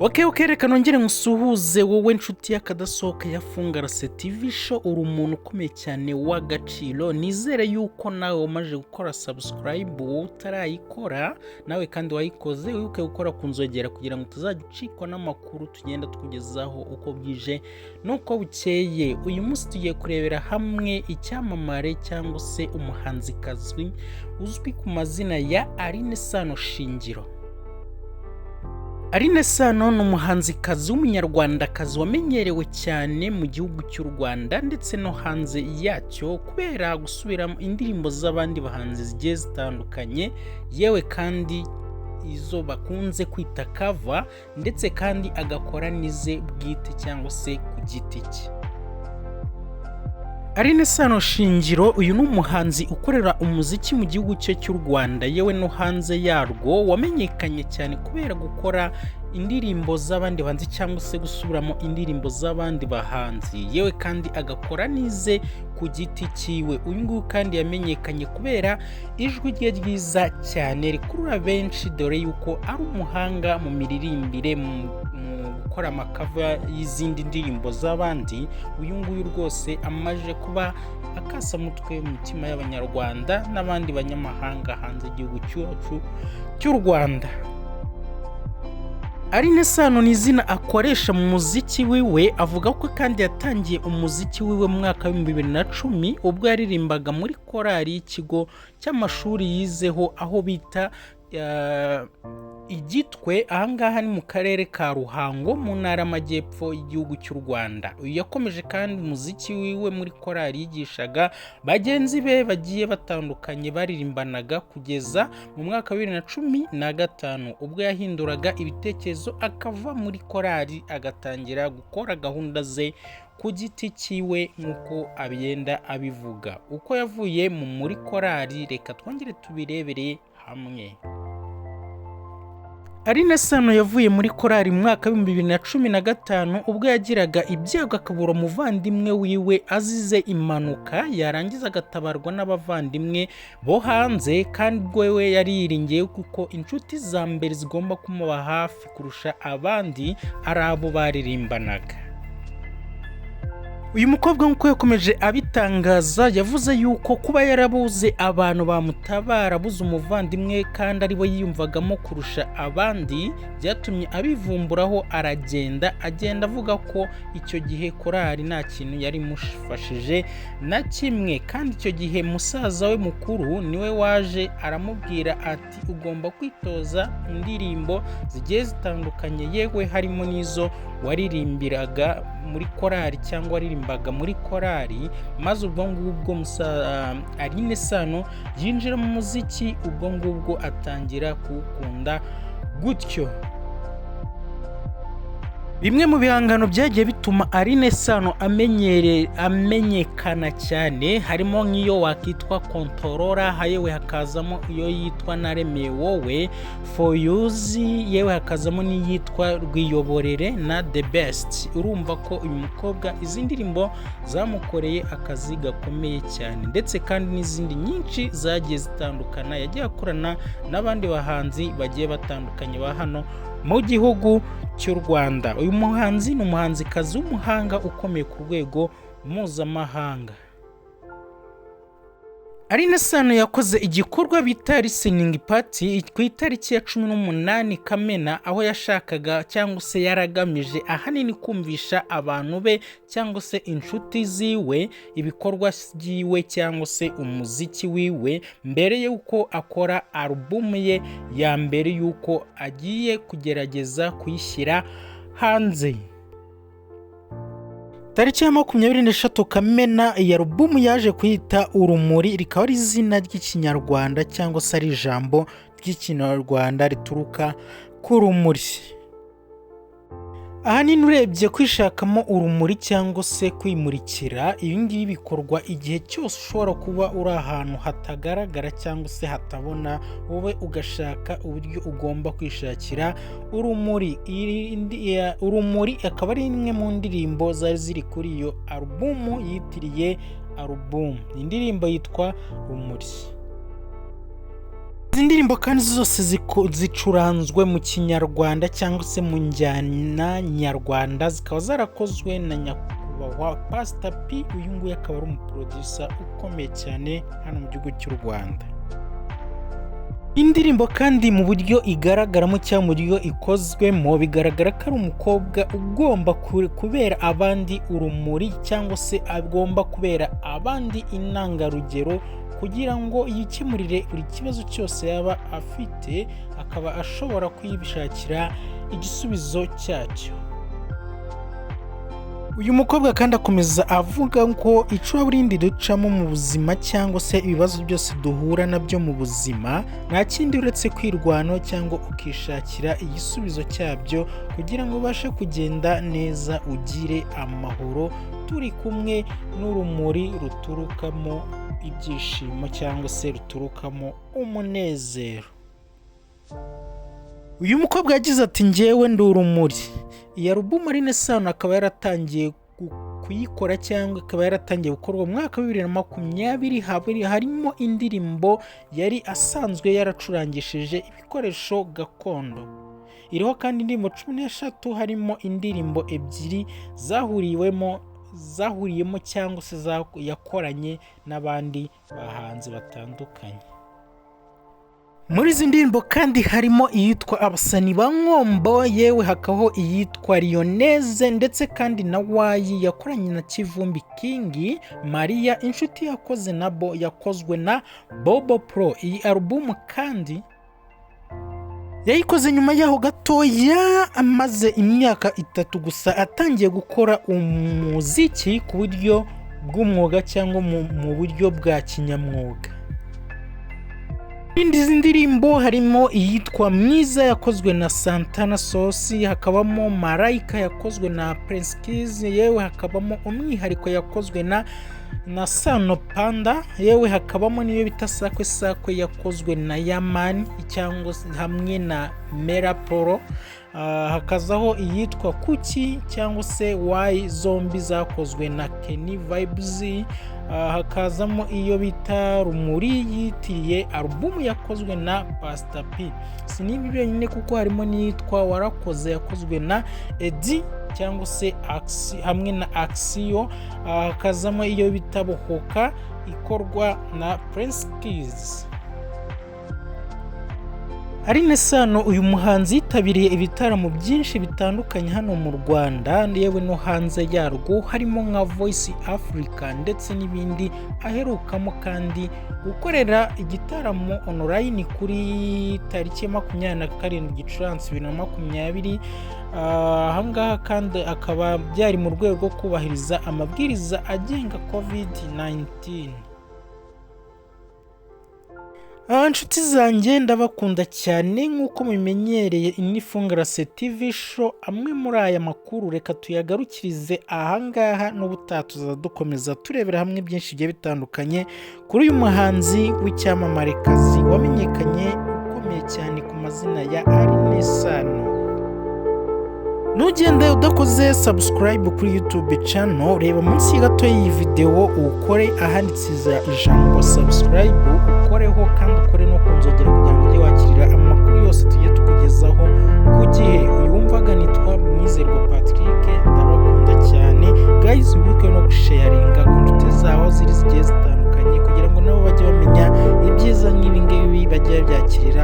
Okay, reka nongere nkusuhuze wowe nshuti y'akadasohoka ya Fungarase TV show. Uri umuntu ukomeye cyane w'agaciro. Nizere yuko nawe wamaze gukora subscribe utarayikora, nawe kandi wayikoze wibuke gukora kunzogera kugira ngo tuzajye ucikwa n'amakuru tugenda tukugezaho uko bwije nuko bukeye. Uyu munsi tugiye kurebera hamwe icyamamare cyangwa se umuhanzikazi uzwi ku mazina ya Aline Sano Shingiro. Aline Sano ni umuhanzikazi w'umunyarwandakazi wamenyerewe cyane mu gihugu cy'u Rwanda ndetse no hanze yacyo kubera gusubiramo indirimbo z'abandi bahanzi zigiye zitandukanye, yewe kandi izo bakunze kwita cover, ndetse kandi agakora nize bwite cyangwa se ku giti cye. Aline Sano Shingiro uyu ni umuhanzi ukorera umuziki mu gihugu cye cy'u Rwanda yewe no hanze yarwo, wamenyekanye cyane kubera gukora indirimbo z'abandi bahanzi cyangwa se gusubiramo indirimbo z'abandi bahanzi, yewe kandi agakora nize ku giti cyiwe. Uyu nguyu kandi yamenyekanye kubera ijwi rye ryiza cyane rikurura benshi, dore yuko ari umuhanga mu miririmbire, mu gukora amakava y'izindi ndirimbo z'abandi. Uyu nguyu rwose amaje kuba akasamutwe mu mitima y'abanyarwanda n'abandi banyamahanga hanze igihugu cyacu cy'u Rwanda. Aline Sano ni izina akoresha mu muziki wiwe, avuga ko kandi yatangiye umuziki wiwe mu mwaka wa 2010 ubwo yaririmbaga muri korali y'ikigo cy'amashuri yizeho aho bita Igitwe. Ahangaha ni mu karere ka Ruhango mu ntara y'Amajyepfo y'igihugu cy'u Rwanda. Uyu yakomeje kandi umuziki wiwe muri korali yigishaga bagenzi be bagiye batandukanye baririmbanaga kugeza mu mwaka wa 2015 ubwo yahinduraga ibitekerezo akava muri korali agatangira gukora gahunda ze ku giti cyiwe nk'uko abyenda abivuga. Uko yavuye muri korali, reka twongere tubirebere hamwe. Aline Sano yavuye muri korali mu mwaka wa 2015 ubwo yagiraga ibyago akabura umuvandimwe wiwe azize impanuka, yarangiza agatabarwa n'abavandimwe bo hanze, kandi we yari yiringiye kuko inshuti za mbere zigomba kumuba hafi kurusha abandi ari abo baririmbanaga. Uyu mukobwa nk'uko yakomeje abitangaza, yavuze yuko kuba yarabuze abantu bamutabara, abuze umuvandimwe kandi aribo yiyumvagamo kurusha abandi, byatumye abivumburaho agenda avuga ko icyo gihe korali nta kintu yari imufashije na kimwe, kandi icyo gihe musaza we mukuru niwe waje aramubwira ati ugomba kwitoza indirimbo zigiye zitandukanye, yewe harimo n'izo waririmbiraga muri korali cyangwa waririmbaga muri korali, maze ubwo ngubwo Aline Sano yinjira mu muziki, ubwo ngubwo atangira kuwukunda gutyo. Bimwe mu bihangano byagiye bituma Aline Sano amenyekana cyane harimo nk'iyo wakitwa Controller, yewe hakazamo iyo yitwa Naremeye Wowe, For Yuzi, yewe hakazamo n'iyitwa Rwiyoborere na The Best. Urumva ko uyu mukobwa izi ndirimbo zamukoreye akazi gakomeye cyane, ndetse kandi n'izindi nyinshi zagiye zitandukana yagiye akorana n'abandi bahanzi bagiye batandukanye ba hano mu gihugu cy'u Rwanda. Uyu muhanzi ni umuhanzikazi w'umuhanga ukomeye ku rwego mpuzamahanga. Aline Sano yakoze igikorwa bita listening party ku itariki ya 18 Kamena, aho yashakaga cyangwa se yaragamije ahanini kumvisha abantu be cyangwa se inshuti ziwe ibikorwa byiwe cyangwa se umuziki wiwe mbere yuko akora album ye ya mbere yuko agiye kugerageza kuyishyira hanze. Tariki ya 23 Kamena iyi album yaje kwita Urumuri, rikaba ari izina ry'ikinyarwanda cyangwa se ari ijambo ry'ikinyarwanda rituruka ku rumuri. Ahanini urebye kwishakamo urumuri cyangwa se kwimurikira, ibi ngibi bikorwa igihe cyose ushobora kuba uri ahantu hatagaragara cyangwa se hatabona, wowe ugashaka uburyo ugomba kwishakira urumuri. Urumuri akaba ari imwe mu ndirimbo zari ziri kuri iyo album yitiriye album. Indirimbo yitwa Rumuri. Izi ndirimbo kandi zose zicuranzwe mu kinyarwanda cyangwa se mu njyana nyarwanda, zikaba zarakozwe na nyakubahwa Pastor P. Uyu nguyu akaba ari umuproducer ukomeye cyane hano mu gihugu cy'u Rwanda. Indirimbo kandi mu buryo igaragaramo cyangwa mu buryo ikozwemo, bigaragara ko ari umukobwa ugomba kubera abandi urumuri cyangwa se agomba kubera abandi intangarugero kugira ngo yikemurire buri kibazo cyose yaba afite, akaba ashobora kwibishakira igisubizo cyacyo. Uyu mukobwa kandi akomeza avuga ko icuraburindi ducamo mu buzima cyangwa se ibibazo byose duhura nabyo mu buzima nta kindi uretse kwirwanaho cyangwa ukishakira igisubizo cyabyo kugira ngo ubashe kugenda neza, ugire amahoro, turi kumwe n'urumuri ruturukamo ibyishimo cyangwa se ruturukamo umunezero. Uyu mukobwa yagize ati njyewe ndi urumuri. Iyi album Aline Sano akaba yaratangiye kuyikora cyangwa akaba yaratangiye gukorwa mu mwaka wa 2020, harimo indirimbo yari asanzwe yaracurangishije ibikoresho gakondo. Iriho kandi indirimbo 13, harimo indirimbo 2 zahuriyemo cyangwa se yakoranye n'abandi bahanzi batandukanye. Muri izi ndirimbo kandi harimo iyitwa Abasani ba Nkombo, yewe hakaho iyitwa Lyonnaise, ndetse kandi na Wayi yakoranye na Kivumbi King, Maria inshuti yakoze nabo yakozwe na Bobo Pro. Iyi album kandi yayikoze nyuma yaho gatoya, amaze imyaka 3 gusa atangiye gukora umuziki ku buryo bw'umwuga cyangwa mu buryo bwa kinyamwuga. Izi ndirimbo harimo iyitwa Mwiza yakozwe na Santana Sauce, hakabamo Marayika yakozwe na Prince Kiss, yewe hakabamo Umwihariko yakozwe na Sano Panda, yewe hakabamo niyo bita Sakwe Sakwe yakozwe na Yaman cyangwa hamwe na Mera Poro, hakazaho iyitwa Kuki cyangwa se Why zombi zakozwe na Kenny Vibes, hakazamo iyo bita Rumuri yitiriye album yakozwe na Pastor P. Sinibi byonyine kuko harimo n'iyitwa Warakoze yakozwe na Eddie cyangwa se hamwe na Axio, hakazamo iyo bita Bohoka ikorwa na Prince Kids. Aline Sano uyu muhanzi yitabiriye ibitaramo byinshi bitandukanye hano mu Rwanda yewe no hanze yarwo, harimo nka Voice Africa ndetse n'ibindi aherukamo, kandi gukorera igitaramo online kuri tariki 27 Gicurasi 2020. Ahangaha kandi akaba byari mu rwego rwo kubahiriza amabwiriza agenga COVID-19. Inshuti zanjye ndabakunda cyane nk'uko mubimenyereye Inifungurase TV show. Amwe muri aya makuru reka tuyagarukirize ahangaha, n'ubutaha tuzadukomeza turebera hamwe byinshi bigiye bitandukanye kuri uyu muhanzi w'icyamamarekazi wamenyekanye ukomeye cyane ku mazina ya Aline Sano. Nugende udakoze subscribe kuri YouTube channel, reba munsi gato y'iyi video ukore ahanditse ijambo subscribe, ukoreho kandi ukore no kunzogera kugira ngo ujye wakirira amakuru yose tugiye tukugezaho ku gihe. Uyumvaga nitwa Mwizerwa Patrick, ndabakunda cyane guys, wibuke no gusharinga ku nshuti zawe zigiye zitandukanye kugira ngo nabo bajye bamenya ibyiza nk'ibi ngibi bajye byakirira